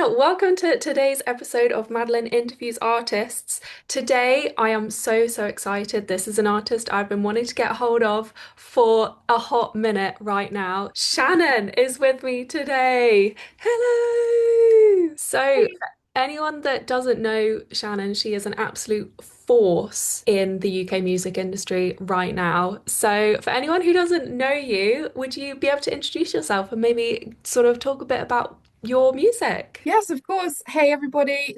Welcome to today's episode of Madeleine Interviews Artists. Today, I am so excited. This is an artist I've been wanting to get hold of for a hot minute right now. Shannon is with me today. Hello! So, for anyone that doesn't know Shannon, she is an absolute force in the UK music industry right now. So, for anyone who doesn't know you, would you be able to introduce yourself and maybe sort of talk a bit about your music? Yes, of course. Hey, everybody.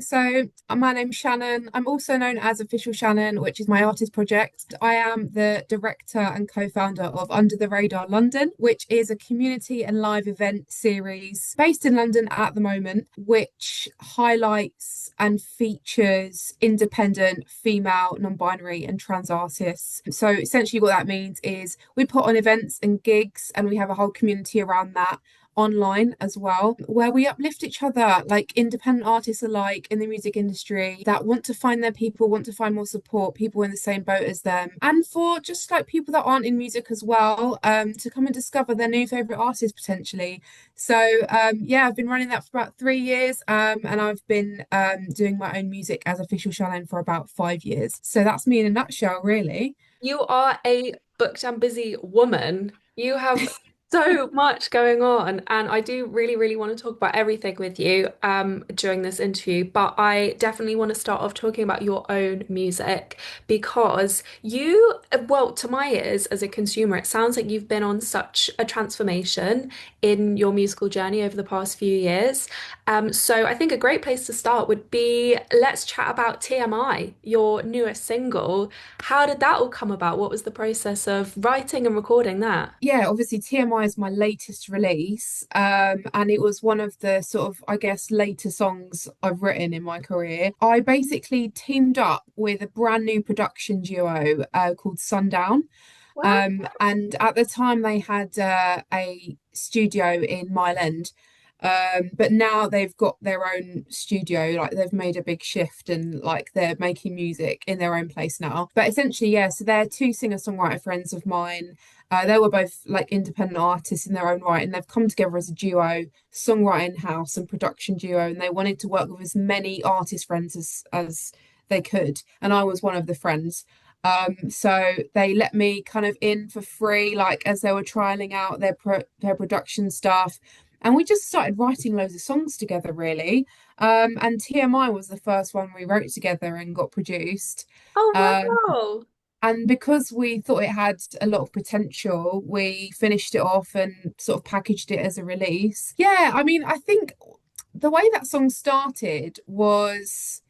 My name's Shannon. I'm also known as Official Shannon, which is my artist project. I am the director and co-founder of Under the Radar London, which is a community and live event series based in London at the moment, which highlights and features independent, female, non-binary, and trans artists. So essentially, what that means is we put on events and gigs, and we have a whole community around that online as well, where we uplift each other, like independent artists alike in the music industry that want to find their people, want to find more support, people in the same boat as them, and for just like people that aren't in music as well, to come and discover their new favorite artists potentially. Yeah, I've been running that for about 3 years, and I've been doing my own music as Official Shannon for about 5 years. So that's me in a nutshell, really. You are a booked and busy woman. You have so much going on, and I do really want to talk about everything with you during this interview. But I definitely want to start off talking about your own music because well, to my ears as a consumer, it sounds like you've been on such a transformation in your musical journey over the past few years. So I think a great place to start would be let's chat about TMI, your newest single. How did that all come about? What was the process of writing and recording that? Yeah, obviously TMI is my latest release, and it was one of the sort of, I guess, later songs I've written in my career. I basically teamed up with a brand new production duo called Sundown. Wow. And at the time they had a studio in Mile End. But now they've got their own studio, like they've made a big shift and like they're making music in their own place now. But essentially, yeah, so they're two singer-songwriter friends of mine. They were both like independent artists in their own right, and they've come together as a duo, songwriting house and production duo, and they wanted to work with as many artist friends as they could. And I was one of the friends. So they let me kind of in for free, like as they were trialing out their production stuff. And we just started writing loads of songs together, really. And TMI was the first one we wrote together and got produced. Oh, Um, wow. and because we thought it had a lot of potential, we finished it off and sort of packaged it as a release. Yeah, I mean, I think the way that song started was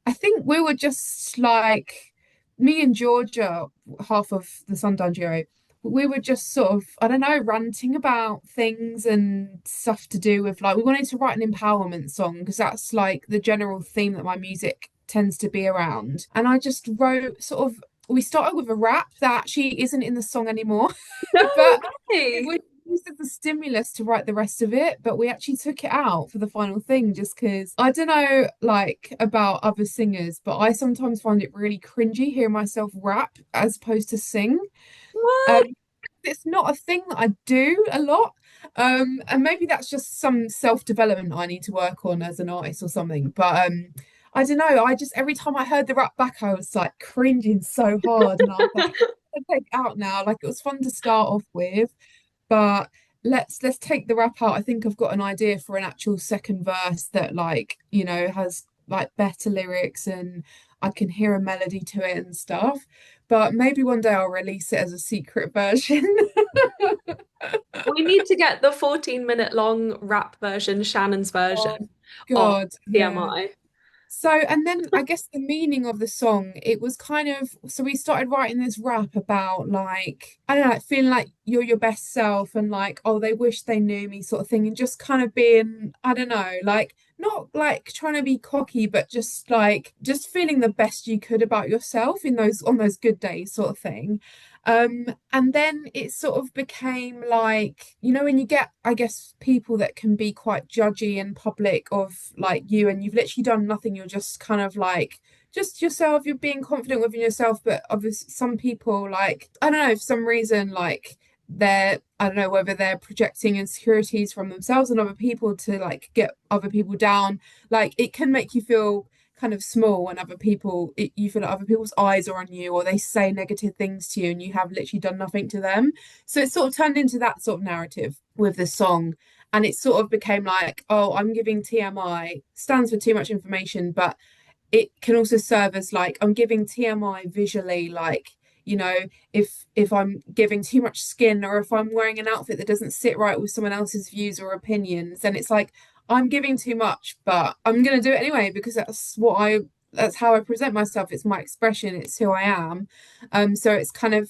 I think we were just like me and Georgia, half of the Sundown duo. We were just sort of, I don't know, ranting about things and stuff to do with like we wanted to write an empowerment song because that's like the general theme that my music tends to be around. And I just wrote sort of we started with a rap that actually isn't in the song anymore, No but it way. was used as a stimulus to write the rest of it, but we actually took it out for the final thing just because I don't know, like about other singers, but I sometimes find it really cringy hearing myself rap as opposed to sing. What? Um, it's not a thing that I do a lot. And maybe that's just some self-development I need to work on as an artist or something. But I don't know. I just every time I heard the rap back, I was like cringing so hard, and I was like, I'll take it out now. Like it was fun to start off with, but let's take the rap out. I think I've got an idea for an actual second verse that like, has like better lyrics and I can hear a melody to it and stuff. But maybe one day I'll release it as a secret version. We need to get the 14-minute long rap version, Shannon's Oh version of God, yeah. TMI. So, and then I guess the meaning of the song, it was kind of, so we started writing this rap about like, I don't know, like feeling like you're your best self and like, oh, they wish they knew me sort of thing. And just kind of being, I don't know, like, not like trying to be cocky, but just like, just feeling the best you could about yourself in those, on those good days sort of thing. And then it sort of became like, when you get, I guess, people that can be quite judgy in public of like you, and you've literally done nothing, you're just kind of like, just yourself, you're being confident within yourself. But obviously, some people, like, I don't know, for some reason, like, I don't know whether they're projecting insecurities from themselves and other people to like get other people down. Like it can make you feel kind of small when you feel like other people's eyes are on you or they say negative things to you and you have literally done nothing to them. So it sort of turned into that sort of narrative with the song. And it sort of became like, oh, I'm giving TMI, stands for too much information, but it can also serve as like I'm giving TMI visually, like, you know, if I'm giving too much skin or if I'm wearing an outfit that doesn't sit right with someone else's views or opinions, then it's like I'm giving too much, but I'm gonna do it anyway because that's how I present myself. It's my expression, it's who I am. So it's kind of,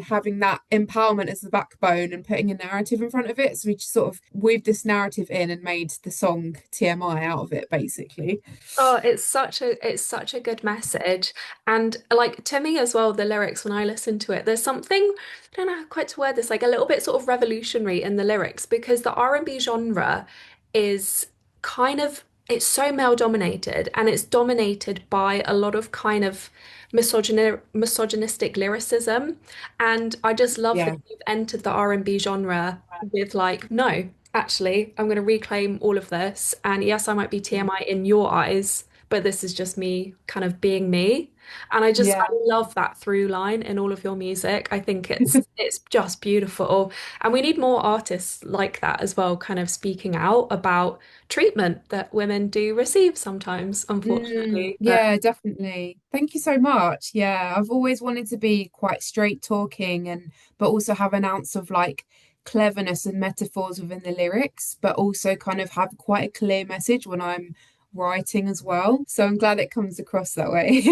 having that empowerment as the backbone and putting a narrative in front of it. So we just sort of weaved this narrative in and made the song TMI out of it, basically. Oh, it's such a good message. And like to me as well, the lyrics when I listen to it, there's something, I don't know how quite to word this, like a little bit sort of revolutionary in the lyrics because the R&B genre is kind of it's so male dominated and it's dominated by a lot of kind of misogynistic lyricism. And I just love that Yeah. you've entered the R&B genre with like, no. Actually, I'm going to reclaim all of this. And yes, I might be TMI in your eyes, but this is just me kind of being me. And I Yeah. love that through line in all of your music. I think it's just beautiful. And we need more artists like that as well, kind of speaking out about treatment that women do receive sometimes, unfortunately. But Yeah, definitely. Thank you so much. Yeah, I've always wanted to be quite straight talking and but also have an ounce of like cleverness and metaphors within the lyrics, but also kind of have quite a clear message when I'm writing as well. So I'm glad it comes across that way.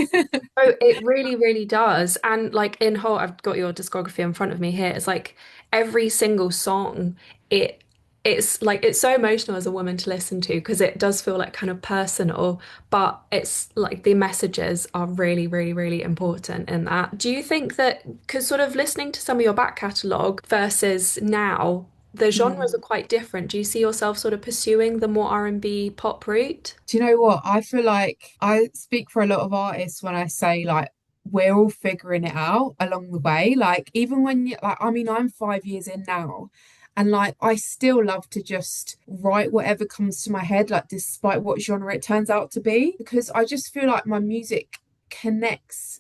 oh, it really, really does. And like in whole, I've got your discography in front of me here. It's like every single song, it it's like it's so emotional as a woman to listen to because it does feel like kind of personal, but it's like the messages are really, really, really important in that. Do you think that because sort of listening to some of your back catalogue versus now, the genres Hmm. are quite different. Do you see yourself sort of pursuing the more R&B pop route? Do you know what? I feel like I speak for a lot of artists when I say like we're all figuring it out along the way. Like even when you like, I mean, I'm 5 years in now, and like I still love to just write whatever comes to my head, like despite what genre it turns out to be, because I just feel like my music connects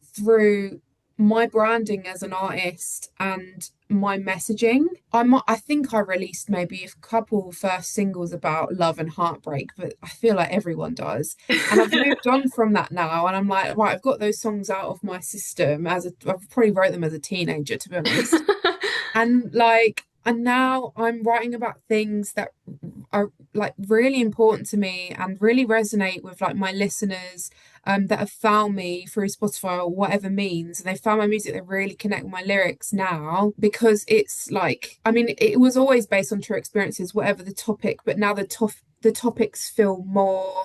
through my branding as an artist and my messaging. I think I released maybe a couple first singles about love and heartbreak, but I feel like everyone does. And I've moved on from that now, and I'm like, right, I've got those songs out of my system I've probably wrote them as a teenager, to be honest. And now I'm writing about things that are like really important to me and really resonate with like my listeners that have found me through Spotify or whatever means. And they found my music that really connect with my lyrics now because it's like, I mean, it was always based on true experiences, whatever the topic, but now the topics feel more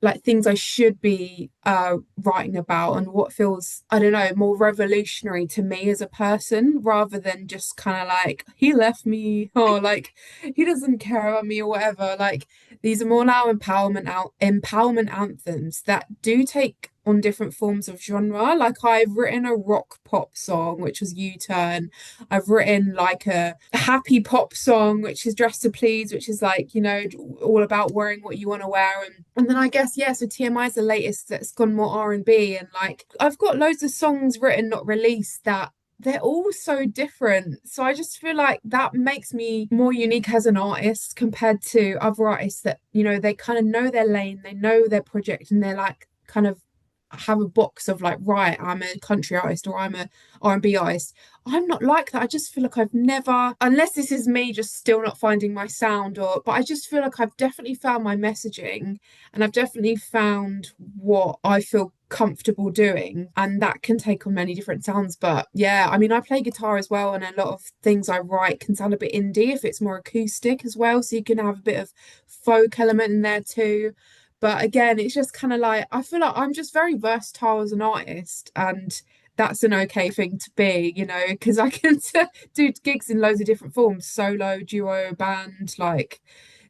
like things I should be writing about and what feels, I don't know, more revolutionary to me as a person rather than just kind of like he left me or like he doesn't care about me or whatever. Like these are more now empowerment anthems that do take on different forms of genre. Like I've written a rock pop song, which was U-Turn. I've written like a happy pop song, which is Dress to Please, which is like, all about wearing what you want to wear. And then I guess, yeah, so TMI is the latest that's gone more R&B. And like I've got loads of songs written, not released that they're all so different. So I just feel like that makes me more unique as an artist compared to other artists that, they kind of know their lane, they know their project, and they're like kind of have a box of like, right, I'm a country artist or I'm a R&B artist. I'm not like that. I just feel like I've never, unless this is me just still not finding my sound but I just feel like I've definitely found my messaging and I've definitely found what I feel comfortable doing. And that can take on many different sounds. But yeah, I mean, I play guitar as well. And a lot of things I write can sound a bit indie if it's more acoustic as well. So you can have a bit of folk element in there too. But again, it's just kind of like I feel like I'm just very versatile as an artist, and that's an okay thing to be, because I can do gigs in loads of different forms, solo, duo, band, like.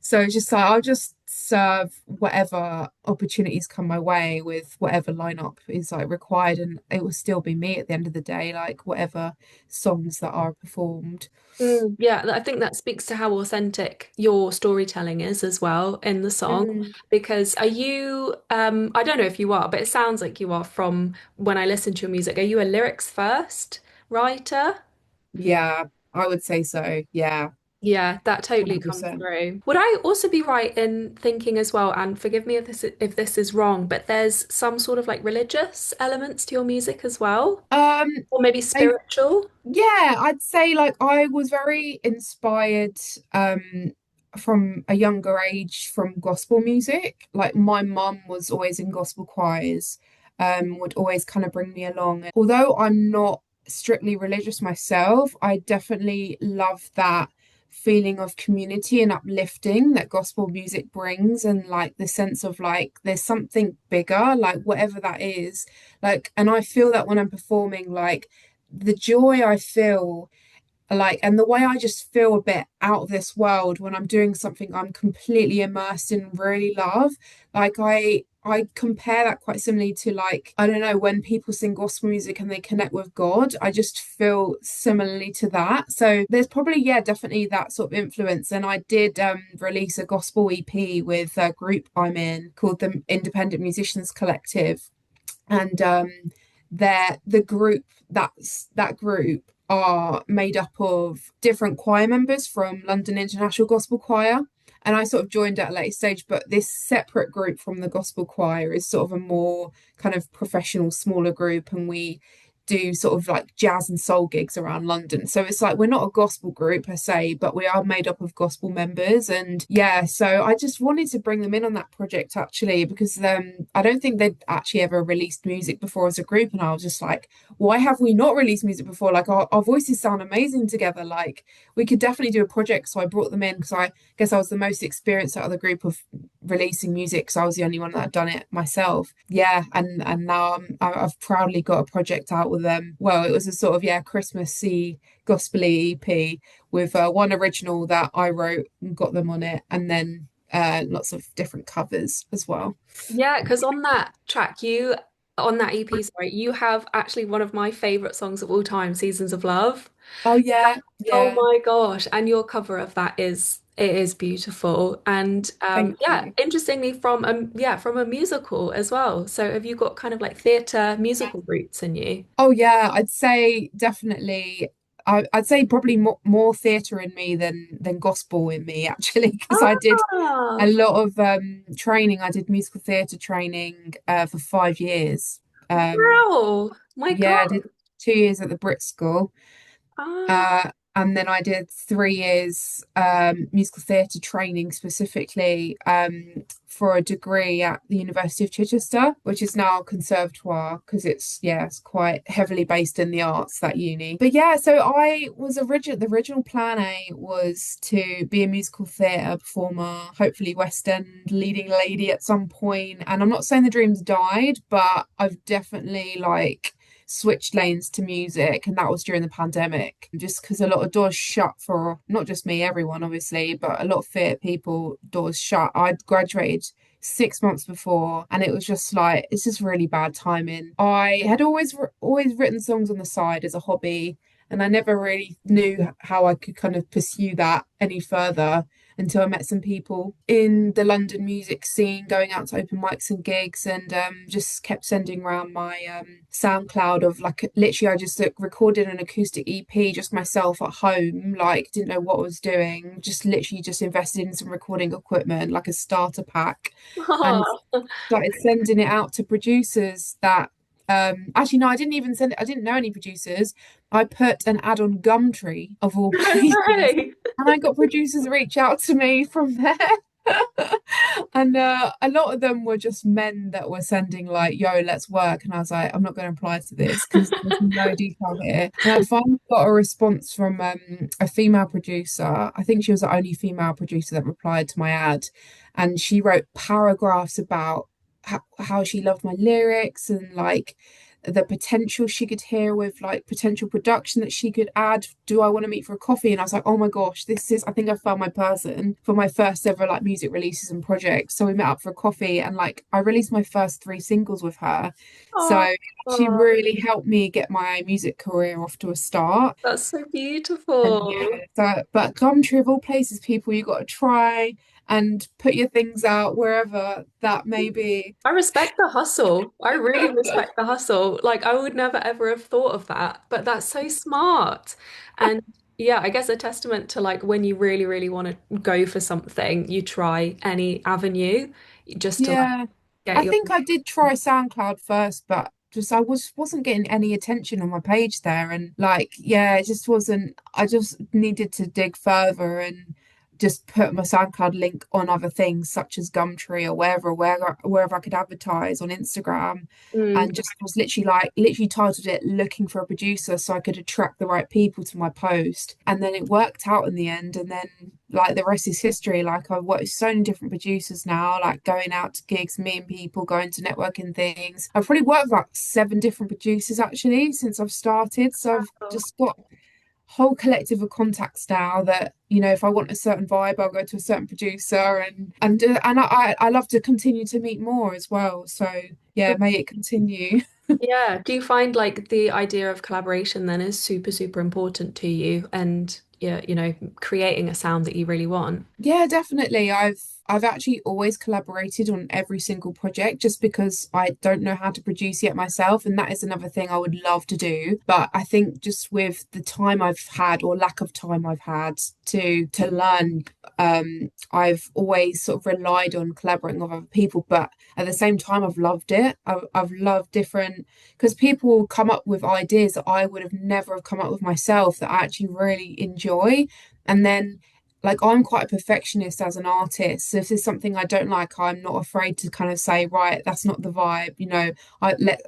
So it's just like I'll just serve whatever opportunities come my way with whatever lineup is like required, and it will still be me at the end of the day, like whatever songs that are performed. Yeah, I think that speaks to how authentic your storytelling is as well in the song. Mm. Because are you, I don't know if you are, but it sounds like you are from when I listen to your music. Are you a lyrics first writer? Yeah, I would say so. Yeah, Yeah, that totally comes 100%. through. Would I also be right in thinking as well, and forgive me if this is wrong, but there's some sort of like religious elements to your music as well, Um, or maybe I spiritual? Yeah, I'd say like I was very inspired from a younger age from gospel music. Like my mum was always in gospel choirs, would always kind of bring me along. And although I'm not strictly religious myself, I definitely love that feeling of community and uplifting that gospel music brings, and like the sense of like there's something bigger, like whatever that is. Like, and I feel that when I'm performing, like the joy I feel, like, and the way I just feel a bit out of this world when I'm doing something I'm completely immersed in, really love. Like I compare that quite similarly to, like, I don't know, when people sing gospel music and they connect with God, I just feel similarly to that. So there's probably, yeah, definitely that sort of influence. And I did release a gospel EP with a group I'm in called the Independent Musicians Collective, and the group, that group are made up of different choir members from London International Gospel Choir. And I sort of joined at a later stage, but this separate group from the gospel choir is sort of a more kind of professional, smaller group, and we do sort of like jazz and soul gigs around London. So it's like we're not a gospel group per se, but we are made up of gospel members. And yeah, so I just wanted to bring them in on that project actually, because I don't think they'd actually ever released music before as a group. And I was just like, why have we not released music before? Like our voices sound amazing together. Like we could definitely do a project. So I brought them in because I guess I was the most experienced out of the group of releasing music, because I was the only one that had done it myself. Yeah, and now I've proudly got a project out with them. Well, it was a sort of, yeah, Christmassy gospel EP with one original that I wrote and got them on it, and then lots of different covers as well. Yeah, because on that EP, sorry, you have actually one of my favorite songs of all time, Seasons of Love. Oh yeah, Oh yeah. my gosh. And your cover of that is beautiful. And Thank yeah, you. interestingly from a musical as well. So have you got kind of like theatre musical roots in you? Oh yeah, I'd say definitely. I'd say probably more theatre in me than gospel in me actually, because I did a Ah, lot of training. I did musical theatre training for 5 years. Um, wow. My yeah, I God. did 2 years at the Brit School, Ah. and then I did 3 years musical theatre training specifically for a degree at the University of Chichester, which is now a conservatoire because it's, yeah, it's quite heavily based in the arts, that uni. But yeah, so I was the original plan A was to be a musical theatre performer, hopefully West End leading lady at some point. And I'm not saying the dream's died, but I've definitely like switched lanes to music, and that was during the pandemic, just because a lot of doors shut for not just me, everyone obviously, but a lot of theatre people, doors shut. I'd graduated 6 months before, and it was just like it's just really bad timing. I had always written songs on the side as a hobby, and I never really knew how I could kind of pursue that any further until I met some people in the London music scene, going out to open mics and gigs, and just kept sending around my SoundCloud of like literally I just recorded an acoustic EP just myself at home, like didn't know what I was doing, just literally just invested in some recording equipment, like a starter pack, and started sending it out to producers that actually no, I didn't even send it, I didn't know any producers. I put an ad on Gumtree of all places, No and I got producers reach out to me from there. And a lot of them were just men that were sending like, "Yo, let's work," and I was like, "I'm not going to apply to this because there's no detail here." And I finally got a response from a female producer. I think she was the only female producer that replied to my ad, and she wrote paragraphs about how she loved my lyrics and like the potential she could hear with like potential production that she could add. Do I want to meet for a coffee? And I was like, oh my gosh, I think I found my person for my first ever like music releases and projects. So we met up for a coffee and like I released my first three singles with her. Oh, So she oh, really helped me get my music career off to a start. that's so And yeah, beautiful. so but Gumtree of all places, people you got to try and put your things out wherever that may be. I respect the hustle. I really respect the hustle. Like, I would never ever have thought of that, but that's so smart. And yeah, I guess a testament to like when you really, really want to go for something, you try any avenue just to like Yeah, get I your. think I did try SoundCloud first, but just wasn't getting any attention on my page there, and like yeah, it just wasn't. I just needed to dig further and just put my SoundCloud link on other things such as Gumtree or wherever I could advertise on Instagram, Mm, and just was literally titled it "Looking for a Producer" so I could attract the right people to my post, and then it worked out in the end, and then like the rest is history. Like I've worked with so many different producers now, like going out to gigs, meeting people, going to networking things. I've probably worked with like seven different producers actually since I've started. So I've wow. just got a whole collective of contacts now that, if I want a certain vibe, I'll go to a certain producer and I love to continue to meet more as well. So yeah, may it continue. Yeah. Do you find like the idea of collaboration then is super, super important to you and yeah, creating a sound that you really want? Yeah, definitely. I've actually always collaborated on every single project just because I don't know how to produce yet myself, and that is another thing I would love to do. But I think just with the time I've had or lack of time I've had to learn, I've always sort of relied on collaborating with other people. But at the same time, I've loved it. I've loved different because people will come up with ideas that I would have never have come up with myself that I actually really enjoy. And then like I'm quite a perfectionist as an artist. So if there's something I don't like, I'm not afraid to kind of say, right, that's not the vibe.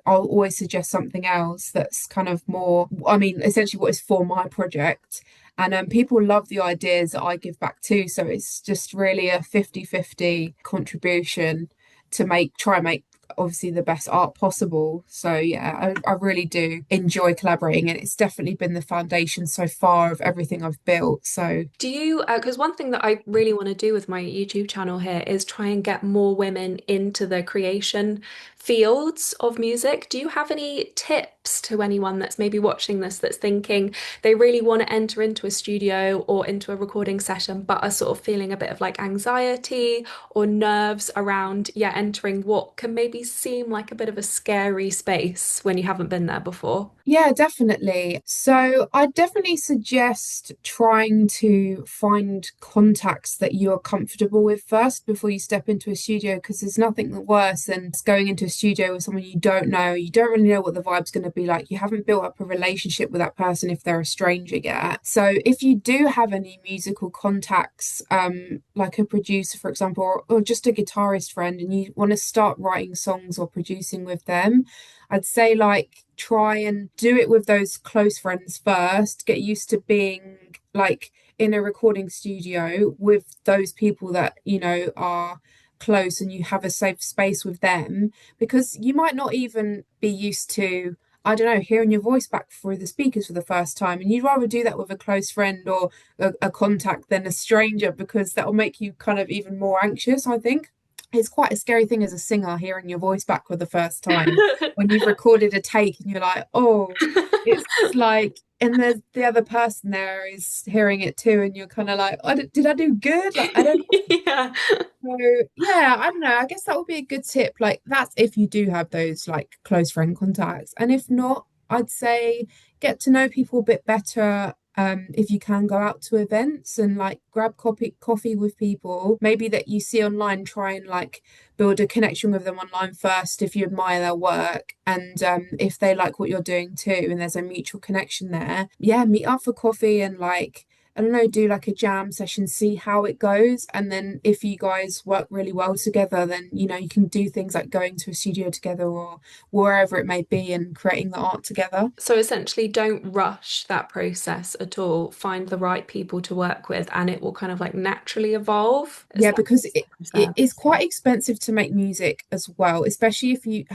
I'll always suggest something else that's kind of more, I mean, essentially what is for my project. And people love the ideas that I give back too. So it's just really a 50-50 contribution to try and make obviously the best art possible. So yeah, I really do enjoy collaborating, and it's definitely been the foundation so far of everything I've built. So Do you, because one thing that I really want to do with my YouTube channel here is try and get more women into the creation fields of music. Do you have any tips to anyone that's maybe watching this that's thinking they really want to enter into a studio or into a recording session, but are sort of feeling a bit of like anxiety or nerves around, yeah, entering what can maybe seem like a bit of a scary space when you haven't been there before? yeah, definitely. So I definitely suggest trying to find contacts that you're comfortable with first before you step into a studio, because there's nothing worse than going into a studio with someone you don't know. You don't really know what the vibe's going to be like. You haven't built up a relationship with that person if they're a stranger yet. So if you do have any musical contacts, like a producer, for example, or just a guitarist friend, and you want to start writing songs or producing with them, I'd say like try and do it with those close friends first. Get used to being like in a recording studio with those people that are close, and you have a safe space with them, because you might not even be used to, I don't know, hearing your voice back through the speakers for the first time, and you'd rather do that with a close friend or a contact than a stranger, because that will make you kind of even more anxious, I think. It's quite a scary thing as a singer hearing your voice back for the first time when you've recorded a take and you're like, oh, it's like, and the other person there is hearing it too, and you're kind of like, did I do good? Like, I don't Yeah. know. Yeah, I don't know. I guess that would be a good tip. Like, that's if you do have those like close friend contacts. And if not, I'd say get to know people a bit better. If you can go out to events and like grab coffee with people, maybe that you see online, try and like build a connection with them online first if you admire their work, and if they like what you're doing too, and there's a mutual connection there, yeah, meet up for coffee and like I don't know, do like a jam session, see how it goes. And then if you guys work really well together, then you can do things like going to a studio together or wherever it may be and creating the art together. So essentially, don't rush that process at all. Find the right people to work with, and it will kind of like naturally evolve. Is Yeah, that because the it process? is quite expensive to make music as well, especially if you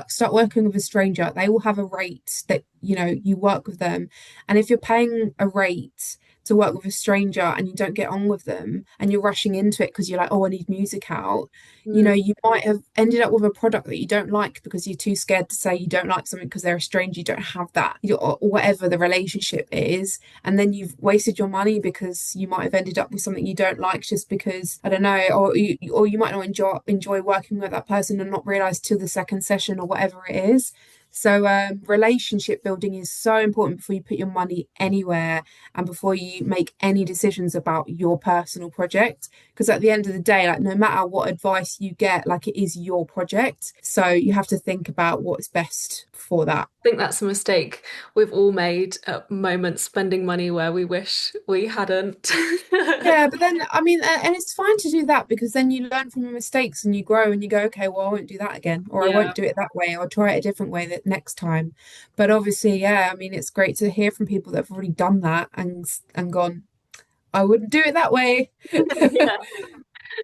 start working with a stranger. They will have a rate that you work with them, and if you're paying a rate to work with a stranger and you don't get on with them and you're rushing into it because you're like, oh, I need music out, Mm, you might have ended up with a product that you don't like because you're too scared to say you don't like something because they're a stranger. You don't have that, or whatever the relationship is, and then you've wasted your money because you might have ended up with something you don't like just because I don't know, or you might not enjoy working with that person and not realize till the second session or whatever it is. So relationship building is so important before you put your money anywhere and before you make any decisions about your personal project. Because at the end of the day, like no matter what advice you get, like it is your project. So you have to think about what's best for that. I think that's a mistake we've all made at moments spending money where we wish we hadn't. Yeah, but then I mean, and it's fine to do that because then you learn from your mistakes and you grow and you go, okay, well, I won't do that again, or I Yeah. won't do it that way. I'll try it a different way that next time. But obviously, yeah, I mean, it's great to hear from people that have already done that and gone, I wouldn't do it that way. Yeah.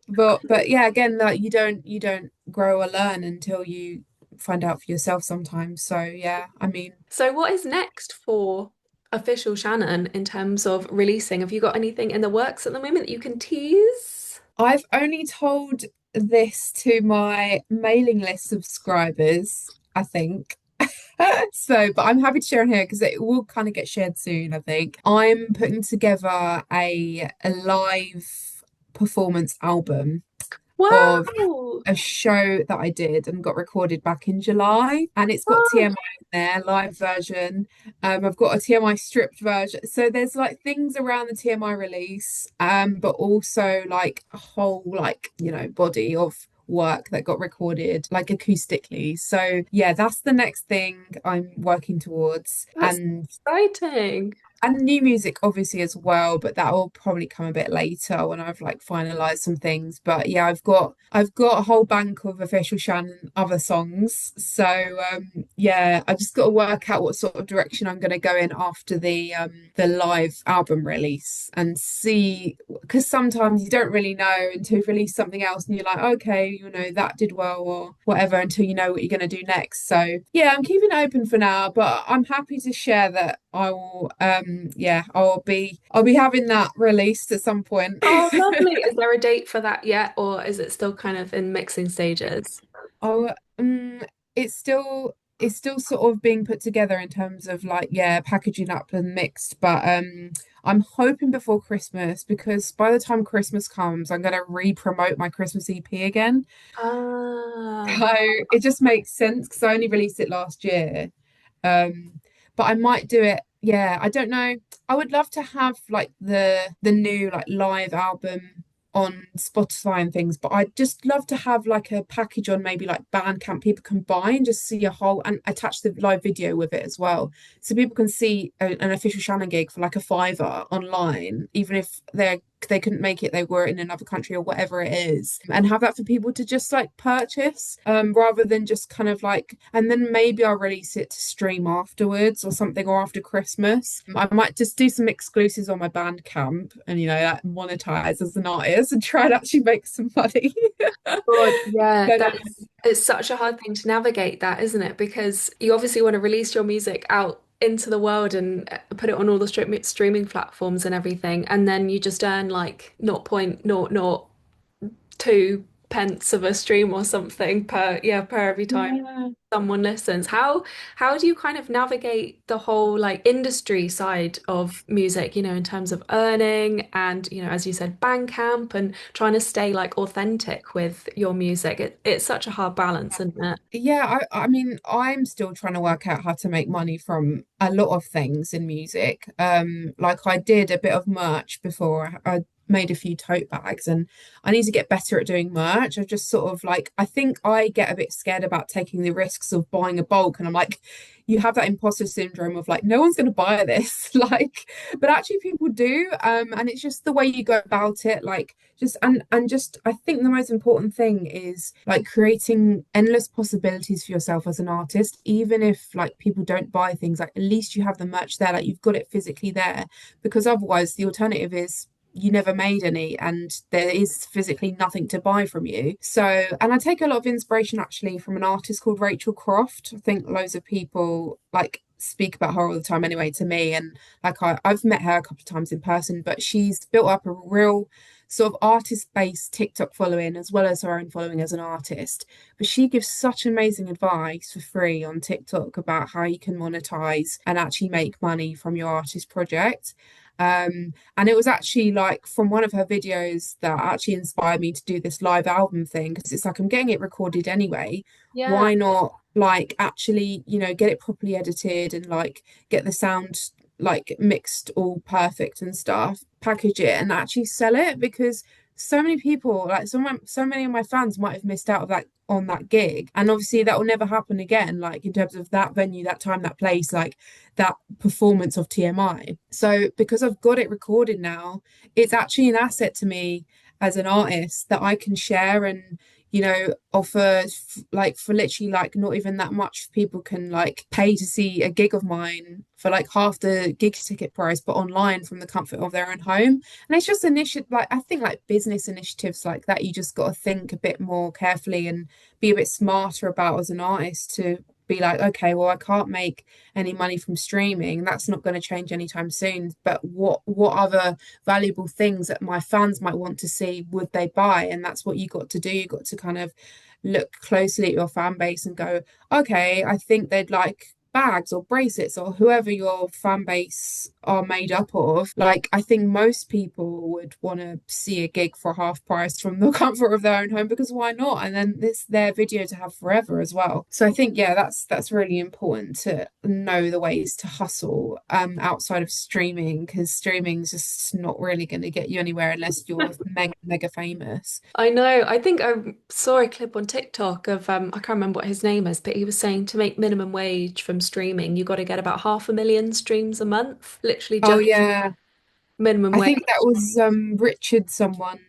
But yeah, again, like you don't grow or learn until you find out for yourself sometimes. So yeah, I mean, So, what is next for official Shannon in terms of releasing? Have you got anything in the works at the moment that you can tease? I've only told this to my mailing list subscribers, I think. So, but I'm happy to share on here because it will kind of get shared soon, I think. I'm putting together a live performance album of Wow. a show that I did and got recorded back in July, and it's got Wow. TMI in there, live version. I've got a TMI stripped version. So there's like things around the TMI release, but also like a whole like, body of work that got recorded like acoustically. So yeah, that's the next thing I'm working towards. That's exciting. And new music obviously as well, but that will probably come a bit later when I've like finalized some things. But yeah, I've got a whole bank of official Shannon other songs. So yeah, I just got to work out what sort of direction I'm going to go in after the live album release and see, because sometimes you don't really know until you've released something else and you're like, okay, that did well or whatever until you know what you're going to do next. So yeah, I'm keeping it open for now, but I'm happy to share that I will yeah, I'll be having that released at some point. Oh, lovely. Is there a date for that yet, or is it still kind of in mixing stages? Oh, it's still sort of being put together in terms of like, yeah, packaging up and mixed, but I'm hoping before Christmas because by the time Christmas comes, I'm gonna re-promote my Christmas EP again. Ah, So it just makes sense because I only released it last year. But I might do it. Yeah, I don't know. I would love to have like the new like live album on Spotify and things, but I'd just love to have like a package on maybe like Bandcamp people can buy and just see a whole and attach the live video with it as well. So people can see an official Shannon gig for like a fiver online, even if they couldn't make it, they were in another country or whatever it is, and have that for people to just like purchase, rather than just kind of like, and then maybe I'll release it to stream afterwards or something, or after Christmas. I might just do some exclusives on my Bandcamp and that monetize as an artist and try and actually make some money. God, yeah, Don't know. that's it's such a hard thing to navigate that, isn't it? Because you obviously want to release your music out into the world and put it on all the streaming platforms and everything, and then you just earn like 0.002 pence of a stream or something per every time Yeah. someone listens. How do you kind of navigate the whole like industry side of music, in terms of earning and, as you said, Bandcamp and trying to stay like authentic with your music? It's such a hard balance, isn't it? Yeah, I mean, I'm still trying to work out how to make money from a lot of things in music. Like I did a bit of merch before. I made a few tote bags, and I need to get better at doing merch. I just sort of like, I think I get a bit scared about taking the risks of buying a bulk, and I'm like, you have that imposter syndrome of like, no one's going to buy this, like, but actually people do. And it's just the way you go about it, like just and just I think the most important thing is like creating endless possibilities for yourself as an artist, even if like people don't buy things, like at least you have the merch there, like you've got it physically there, because otherwise the alternative is you never made any and there is physically nothing to buy from you. So, and I take a lot of inspiration actually from an artist called Rachel Croft. I think loads of people like speak about her all the time anyway to me. And like I've met her a couple of times in person, but she's built up a real sort of artist-based TikTok following as well as her own following as an artist. But she gives such amazing advice for free on TikTok about how you can monetize and actually make money from your artist project. And it was actually like from one of her videos that actually inspired me to do this live album thing because it's like I'm getting it recorded anyway. Yeah. Why not like actually, get it properly edited and like get the sound like mixed all perfect and stuff, package it and actually sell it because so many people, like so many of my fans might have missed out of that on that gig. And obviously that will never happen again, like in terms of that venue, that time, that place, like that performance of TMI. So because I've got it recorded now, it's actually an asset to me as an artist that I can share and offer like for literally like not even that much. People can like pay to see a gig of mine for like half the gig ticket price, but online from the comfort of their own home. And it's just initiative, like I think like business initiatives like that, you just got to think a bit more carefully and be a bit smarter about as an artist to be like, okay, well, I can't make any money from streaming. That's not going to change anytime soon. But what other valuable things that my fans might want to see would they buy? And that's what you got to do. You got to kind of look closely at your fan base and go, okay, I think they'd like bags or bracelets or whoever your fan base are made up of. Like, I think most people would want to see a gig for half price from the comfort of their own home because why not? And then it's their video to have forever as well. So I think, yeah, that's really important to know the ways to hustle outside of streaming because streaming's just not really going to get you anywhere unless you're mega famous. I know. I think I saw a clip on TikTok of I can't remember what his name is, but he was saying to make minimum wage from streaming, you got to get about 500,000 streams a month, literally Oh just yeah, minimum I wage. think that was Richard someone.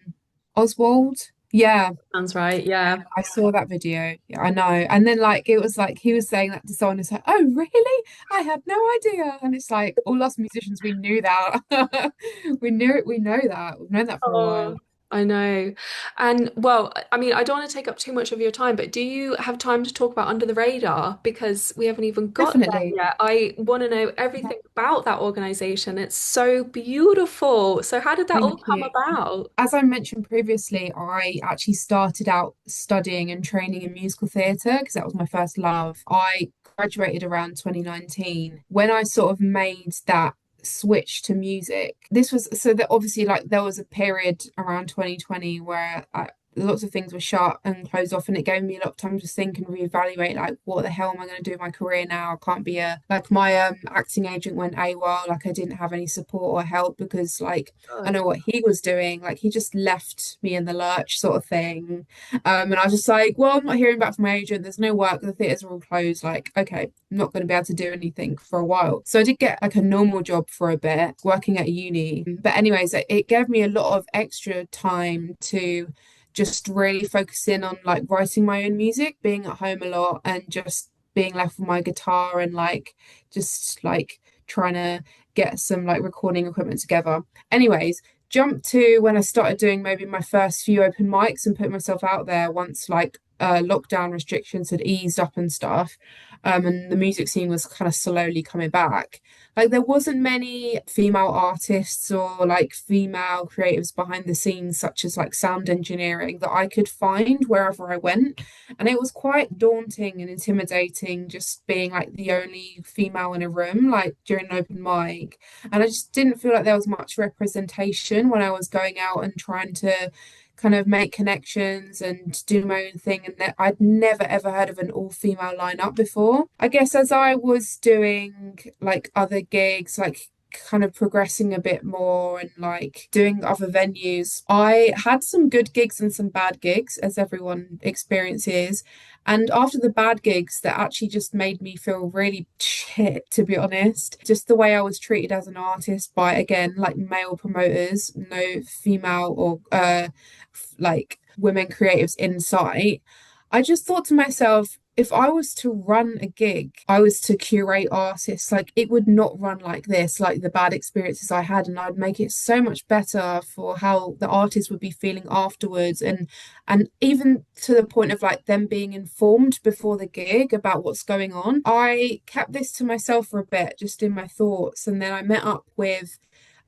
Oswald. Yeah, Sounds right. Yeah. I saw that video. Yeah, I know. And then like it was like he was saying that to someone who's like, "Oh, really? I had no idea." And it's like all us musicians, we knew that. We knew it, we know that. We've known that for a while. Oh, I know. And well, I mean, I don't want to take up too much of your time, but do you have time to talk about Under the Radar? Because we haven't even got there Definitely. yet. I want to know everything about that organization. It's so beautiful. So how did that all Thank come you. about? As I mentioned previously, I actually started out studying and training in musical theatre because that was my first love. I graduated around 2019. When I sort of made that switch to music, this was so that obviously, like, there was a period around 2020 where lots of things were shut and closed off, and it gave me a lot of time to think and reevaluate, like, what the hell am I going to do with my career now? I can't be a like my acting agent went AWOL, like I didn't have any support or help because like I God. know what he was doing. Like he just left me in the lurch sort of thing. And I was just like, well, I'm not hearing back from my agent. There's no work. The theatres are all closed. Like, okay, I'm not going to be able to do anything for a while. So I did get like a normal job for a bit, working at uni. But anyways, it gave me a lot of extra time to just really focus in on like writing my own music, being at home a lot and just being left with my guitar and like just like trying to get some like recording equipment together. Anyways, jump to when I started doing maybe my first few open mics and put myself out there once like lockdown restrictions had eased up and stuff. And the music scene was kind of slowly coming back. Like there wasn't many female artists or like female creatives behind the scenes, such as like sound engineering, that I could find wherever I went. And it was quite daunting and intimidating just being like the only female in a room, like during an open mic. And I just didn't feel like there was much representation when I was going out and trying to kind of make connections and do my own thing. And that I'd never ever heard of an all-female lineup before. I guess as I was doing like other gigs, like kind of progressing a bit more and like doing other venues, I had some good gigs and some bad gigs, as everyone experiences. And after the bad gigs, that actually just made me feel really shit, to be honest. Just the way I was treated as an artist by, again, like male promoters, no female or like women creatives in sight. I just thought to myself, if I was to run a gig, I was to curate artists, like it would not run like this, like the bad experiences I had, and I'd make it so much better for how the artists would be feeling afterwards, and even to the point of like them being informed before the gig about what's going on. I kept this to myself for a bit, just in my thoughts, and then I met up with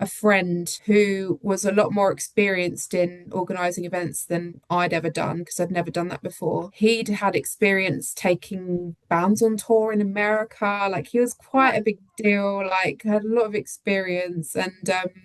a friend who was a lot more experienced in organizing events than I'd ever done because I'd never done that before. He'd had experience taking bands on tour in America. Like he was quite a big deal, like had a lot of experience, and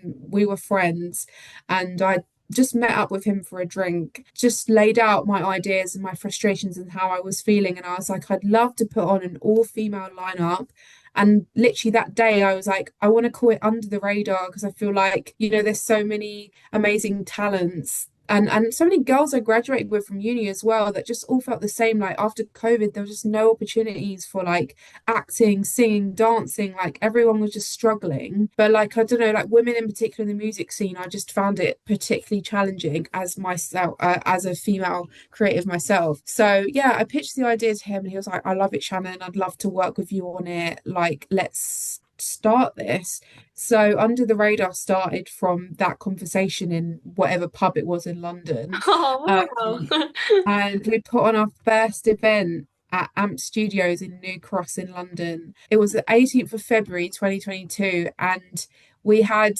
we were friends. And I just met up with him for a drink, just laid out my ideas and my frustrations and how I was feeling. And I was like, I'd love to put on an all-female lineup. And literally that day, I was like, I want to call it Under the Radar because I feel like, there's so many amazing talents and so many girls I graduated with from uni as well that just all felt the same. Like after COVID, there was just no opportunities for like acting, singing, dancing. Like everyone was just struggling. But like, I don't know, like women in particular in the music scene, I just found it particularly challenging as myself, as a female creative myself. So yeah, I pitched the idea to him and he was like, I love it, Shannon. I'd love to work with you on it. Like, let's start this. So Under the Radar started from that conversation in whatever pub it was in London. Oh, Um, wow. and we put on our first event at Amp Studios in New Cross in London. It was the 18th of February 2022, and we had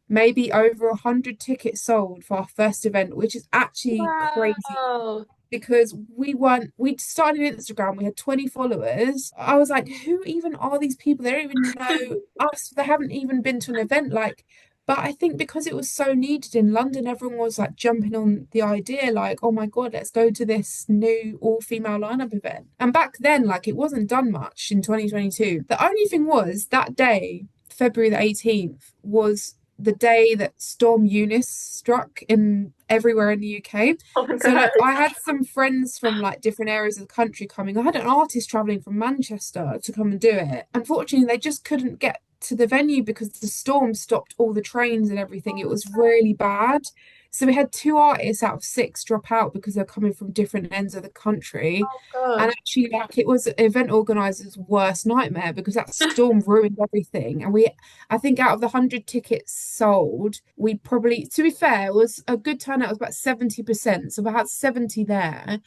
maybe over 100 tickets sold for our first event, which is actually crazy Wow. because we'd started Instagram, we had 20 followers. I was like, who even are these people? They don't even know us. They haven't even been to an event like, but I think because it was so needed in London, everyone was like jumping on the idea, like, oh my God, let's go to this new all-female lineup event. And back then, like it wasn't done much in 2022. The only thing was that day, February the 18th, was the day that Storm Eunice struck in everywhere in the UK. Oh my So God. like I had some friends from like different areas of the country coming. I had an artist traveling from Manchester to come and do it. Unfortunately, they just couldn't get to the venue because the storm stopped all the trains and everything. It was really bad. So we had two artists out of six drop out because they're coming from different ends of the country. And God. actually, like it was event organizers' worst nightmare because that storm ruined everything. And I think out of the 100 tickets sold, we probably, to be fair, it was a good turnout. It was about 70%. So we had 70 there.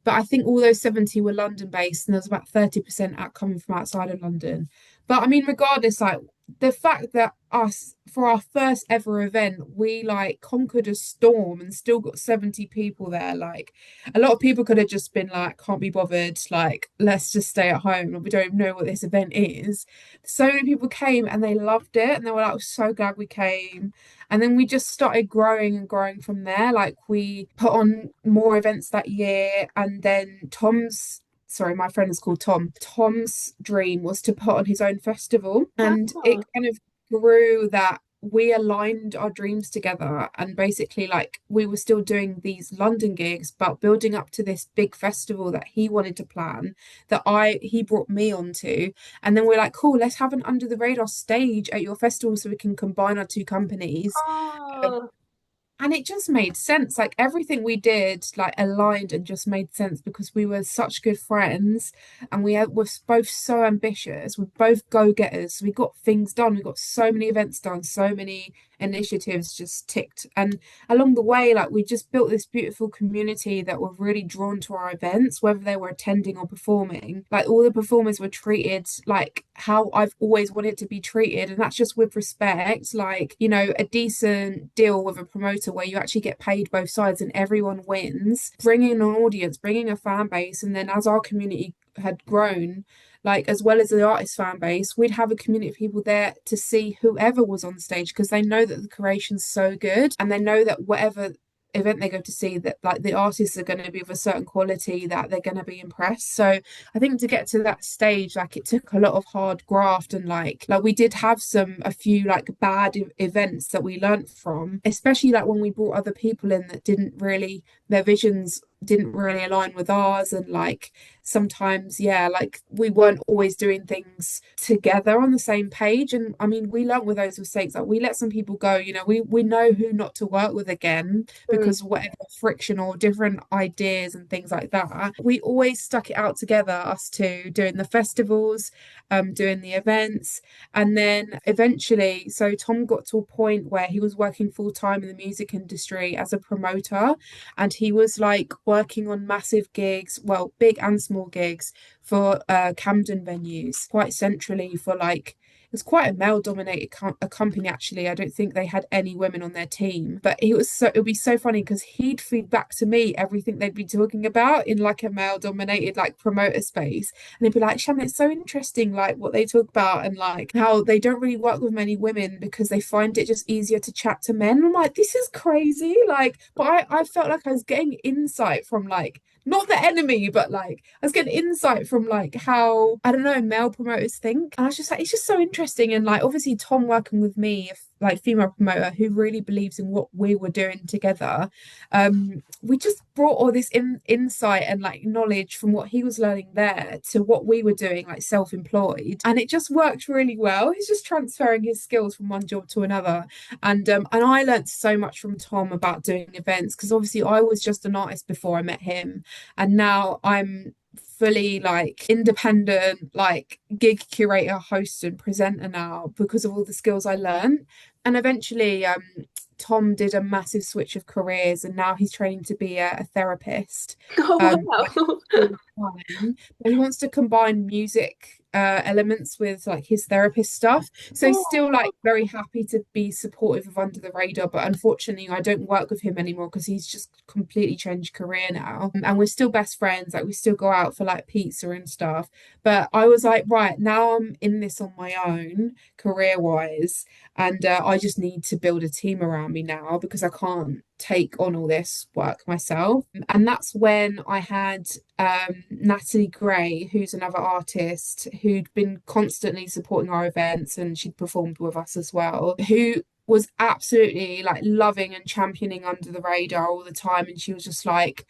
But I think all those 70 were London based and there was about 30% out coming from outside of London. But I mean, regardless, like the fact that us for our first ever event, we like conquered a storm and still got 70 people there. Like a lot of people could have just been like, can't be bothered, like, let's just stay at home and we don't even know what this event is. So many people came and they loved it and they were like, so glad we came. And then we just started growing and growing from there. Like we put on more events that year. And then my friend is called Tom. Tom's dream was to put on his own festival. And Wow. it kind of grew that we aligned our dreams together. And basically, like, we were still doing these London gigs, but building up to this big festival that he wanted to plan that he brought me onto. And then we're like, cool, let's have an under the radar stage at your festival so we can combine our two companies. Oh, And it just made sense. Like everything we did, like aligned and just made sense because we were such good friends and were both so ambitious. We're both go-getters. We got things done. We got so many events done, so many initiatives just ticked. And along the way, like we just built this beautiful community that were really drawn to our events, whether they were attending or performing. Like all the performers were treated like how I've always wanted to be treated. And that's just with respect, like, a decent deal with a promoter where you actually get paid both sides and everyone wins, bringing an audience, bringing a fan base. And then as our community had grown, like as well as the artist fan base, we'd have a community of people there to see whoever was on stage because they know that the creation's so good and they know that whatever event they go to see that like the artists are going to be of a certain quality that they're going to be impressed. So I think to get to that stage, like it took a lot of hard graft and like we did have a few like bad events that we learnt from, especially like when we brought other people in that didn't really their visions didn't really align with ours and like sometimes yeah like we weren't always doing things together on the same page. And I mean we learnt with those mistakes, like we let some people go, we know who not to work with again Mm. because whatever friction or different ideas and things like that, we always stuck it out together, us two, doing the festivals, doing the events. And then eventually, so Tom got to a point where he was working full time in the music industry as a promoter, and he was like working on massive gigs, well, big and small gigs for Camden venues, quite centrally for like it was quite a male-dominated a company actually. I don't think they had any women on their team, but it would be so funny because he'd feed back to me everything they'd be talking about in like a male-dominated like promoter space, and he'd be like, Shannon, it's so interesting like what they talk about and like how they don't really work with many women because they find it just easier to chat to men. And I'm like, this is crazy. Like, but I felt like I was getting insight from like not the enemy, but like I was getting insight from like how I don't know male promoters think, and I was just like, it's just so interesting. And like obviously Tom working with me, like female promoter who really believes in what we were doing together, we just brought all this insight and like knowledge from what he was learning there to what we were doing like self-employed, and it just worked really well. He's just transferring his skills from one job to another. And I learned so much from Tom about doing events because obviously I was just an artist before I met him, and now I'm fully like independent like gig curator, host and presenter now because of all the skills I learned. And eventually Tom did a massive switch of careers and now he's training to be a therapist, Oh, like wow. full time. But he wants to combine music elements with like his therapist stuff. So he's Oh, still like very happy to be supportive of Under the Radar, but unfortunately I don't work with him anymore because he's just completely changed career now. And we're still best friends, like we still go out for like pizza and stuff. But I was like, right, now I'm in this on my own career wise, and I just need to build a team around me now because I can't take on all this work myself. And that's when I had Natalie Gray, who's another artist who'd been constantly supporting our events and she'd performed with us as well, who was absolutely like loving and championing Under the Radar all the time. And she was just like,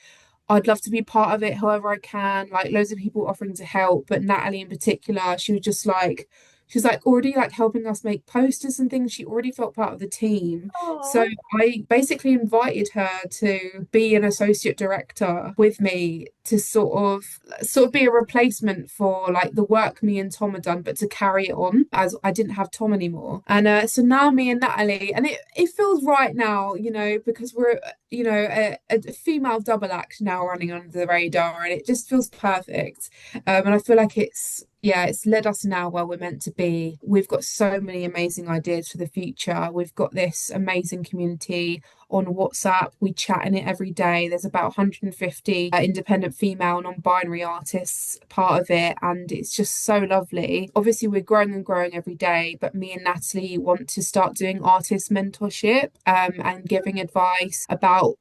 I'd love to be part of it however I can. Like loads of people offering to help, but Natalie in particular, she was just like, she's like already like helping us make posters and things. She already felt part of the team. So oh. I basically invited her to be an associate director with me to sort of be a replacement for like the work me and Tom had done, but to carry it on as I didn't have Tom anymore. And so now me and Natalie, and it feels right now, because we're a female double act now running Under the Radar, and it just feels perfect. And I feel like it's led us now where we're meant to be. We've got so many amazing ideas for the future. We've got this amazing community on WhatsApp. We chat in it every day. There's about 150 independent female non-binary artists part of it, and it's just so lovely. Obviously, we're growing and growing every day, but me and Natalie want to start doing artist mentorship and giving advice about,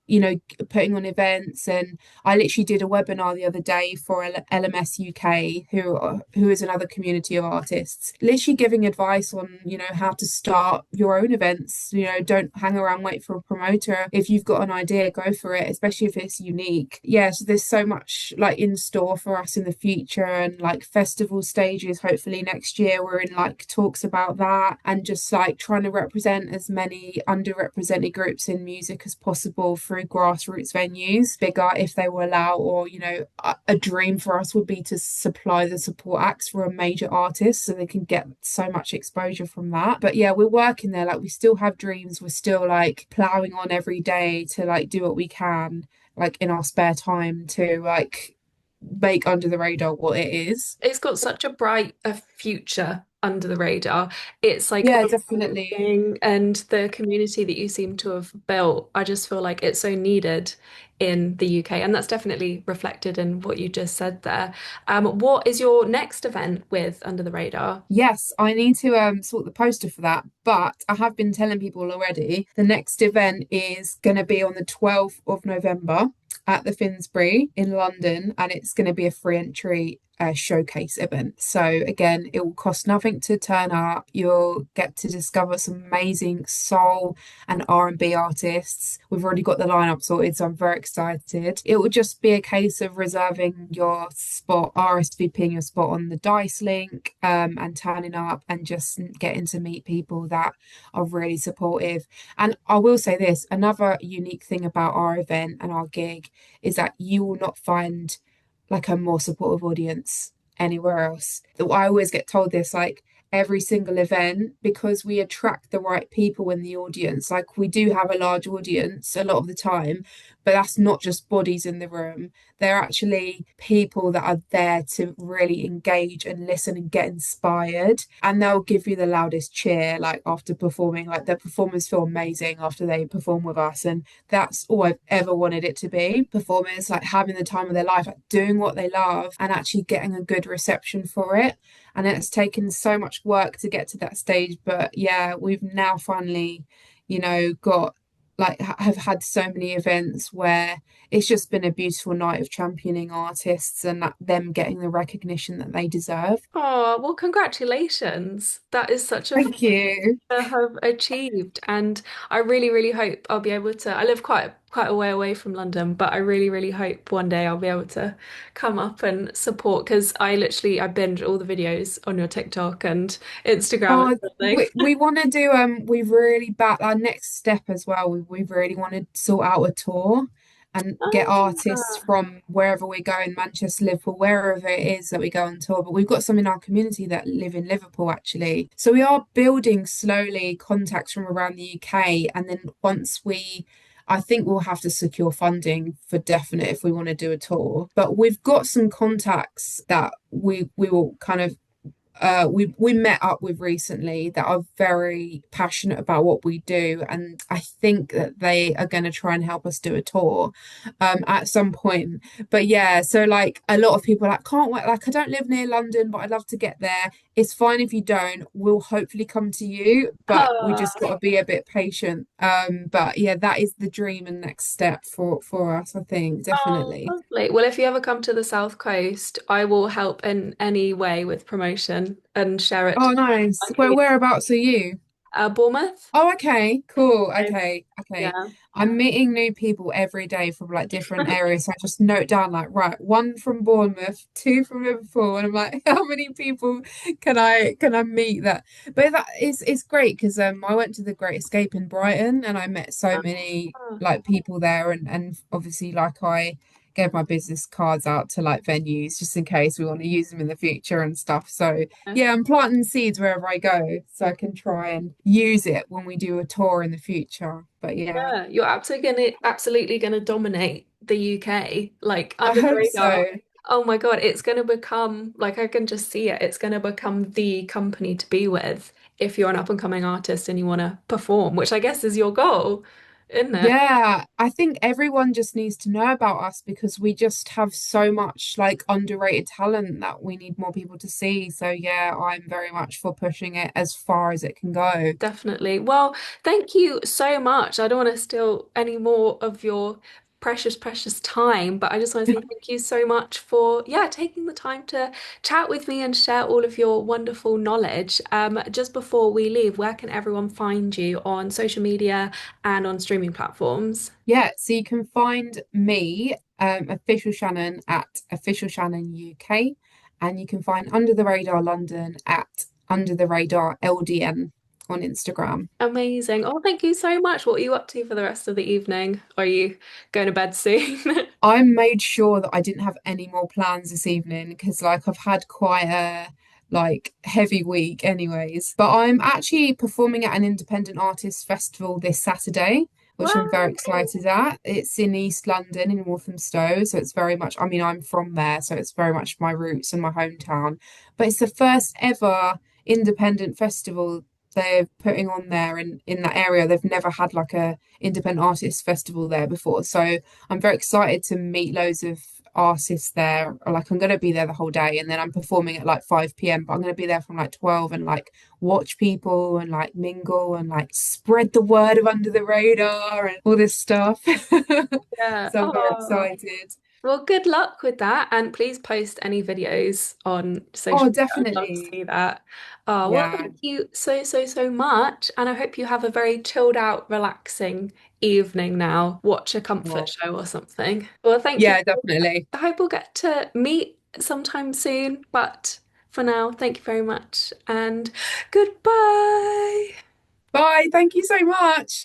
putting on events. And I literally did a webinar the other day for LMS UK, who is another community of artists, literally giving advice on, how to start your own events. Don't hang around, wait for a promoter. If you've got an idea, go for it, especially if it's unique. Yeah, so there's so much like in store for us in the future, and like festival stages, hopefully next year. We're in like talks about that, and just like trying to represent as many underrepresented groups in music as possible through grassroots venues, bigger if they will allow, or a dream for us would be to supply the support acts for a major artist so they can get so much exposure from that. But yeah, we're working there, like we still have dreams. We're still like plowing on every day to like do what we can like in our spare time to like make Under the Radar what it is. It's got such a bright a future under the radar. It's like Yeah, definitely. amazing, and the community that you seem to have built, I just feel like it's so needed in the UK, and that's definitely reflected in what you just said there. What is your next event with Under the Radar? Yes, I need to sort the poster for that, but I have been telling people already the next event is going to be on the 12th of November at the Finsbury in London, and it's going to be a free entry showcase event. So again, it will cost nothing to turn up. You'll get to discover some amazing soul and R&B artists. We've already got the lineup sorted, so I'm very excited. It will just be a case of reserving your spot, RSVPing your spot on the Dice link, and turning up and just getting to meet people that are really supportive. And I will say this, another unique thing about our event and our gig is that you will not find like a more supportive audience anywhere else. I always get told this, like every single event, because we attract the right people in the audience. Like we do have a large audience a lot of the time, but that's not just bodies in the room. They're actually people that are there to really engage and listen and get inspired. And they'll give you the loudest cheer, like after performing, like the performers feel amazing after they perform with us. And that's all I've ever wanted it to be. Performers like having the time of their life, like doing what they love and actually getting a good reception for it. And it's taken so much work to get to that stage. But yeah, we've now finally, got like have had so many events where it's just been a beautiful night of championing artists and them getting the recognition that they deserve. Oh, well, congratulations. That is such a Thank you. have achieved. And I really, really hope I'll be able to. I live quite a way away from London, but I really, really hope one day I'll be able to come up and support because I binge all the videos on your TikTok and Instagram and Oh, everything. we want to do we really back our next step as well. We really want to sort out a tour and get artists Ah. from wherever we go in Manchester, Liverpool, wherever it is that we go on tour. But we've got some in our community that live in Liverpool actually. So we are building slowly contacts from around the UK. And then I think we'll have to secure funding for definite if we want to do a tour. But we've got some contacts that we will kind of we met up with recently that are very passionate about what we do, and I think that they are going to try and help us do a tour at some point. But yeah, so like a lot of people are like can't wait. Like I don't live near London, but I'd love to get there. It's fine if you don't. We'll hopefully come to you, but we just got to be a bit patient. But yeah, that is the dream and next step for us. I think Oh, definitely. lovely. Well, if you ever come to the South Coast, I will help in any way with promotion and share it Oh, to nice. my community. Whereabouts are you? Bournemouth. Oh, okay, cool. So, Okay, okay. yeah. I'm meeting new people every day from like different areas. So I just note down like, right, one from Bournemouth, two from Liverpool, and I'm like, how many people can I meet that? But that is it's great because I went to the Great Escape in Brighton and I met so many Ah. like people there and obviously like I gave my business cards out to like venues just in case we want to use them in the future and stuff. So yeah, I'm planting seeds wherever I go so I can try and use it when we do a tour in the future. But yeah, Yeah, you're absolutely gonna dominate the UK, like I under the hope radar. so. Oh my God, it's gonna become like I can just see it. It's gonna become the company to be with if you're an up and coming artist and you want to perform, which I guess is your goal, isn't it? Yeah, I think everyone just needs to know about us because we just have so much like underrated talent that we need more people to see. So yeah, I'm very much for pushing it as far as it can go. Definitely. Well, thank you so much. I don't want to steal any more of your precious, precious time, but I just want to say thank you so much for, yeah, taking the time to chat with me and share all of your wonderful knowledge. Just before we leave, where can everyone find you on social media and on streaming platforms? Yeah, so you can find me, Official Shannon at Official Shannon UK, and you can find Under the Radar London at Under the Radar LDN on Instagram. Amazing. Oh, thank you so much. What are you up to for the rest of the evening? Are you going to bed soon? I made sure that I didn't have any more plans this evening because like I've had quite a like heavy week anyways. But I'm actually performing at an independent artist festival this Saturday, which I'm very Wow. excited at. It's in East London in Walthamstow, so it's very much I mean I'm from there, so it's very much my roots and my hometown. But it's the first ever independent festival they're putting on there in that area. They've never had like a independent artist festival there before. So I'm very excited to meet loads of artists there. Like I'm gonna be there the whole day and then I'm performing at like 5 p.m. But I'm gonna be there from like 12 and like watch people and like mingle and like spread the word of Under the Radar and all this stuff. Yeah. So I'm very Oh. excited. Well, good luck with that, and please post any videos on social Oh, media. I'd love to definitely. see that. Well, Yeah. thank you so, so, so much, and I hope you have a very chilled out, relaxing evening now. Watch a comfort Well, show or something. Well, thank you. yeah, definitely. I hope we'll get to meet sometime soon, but for now, thank you very much, and goodbye. Bye. Thank you so much.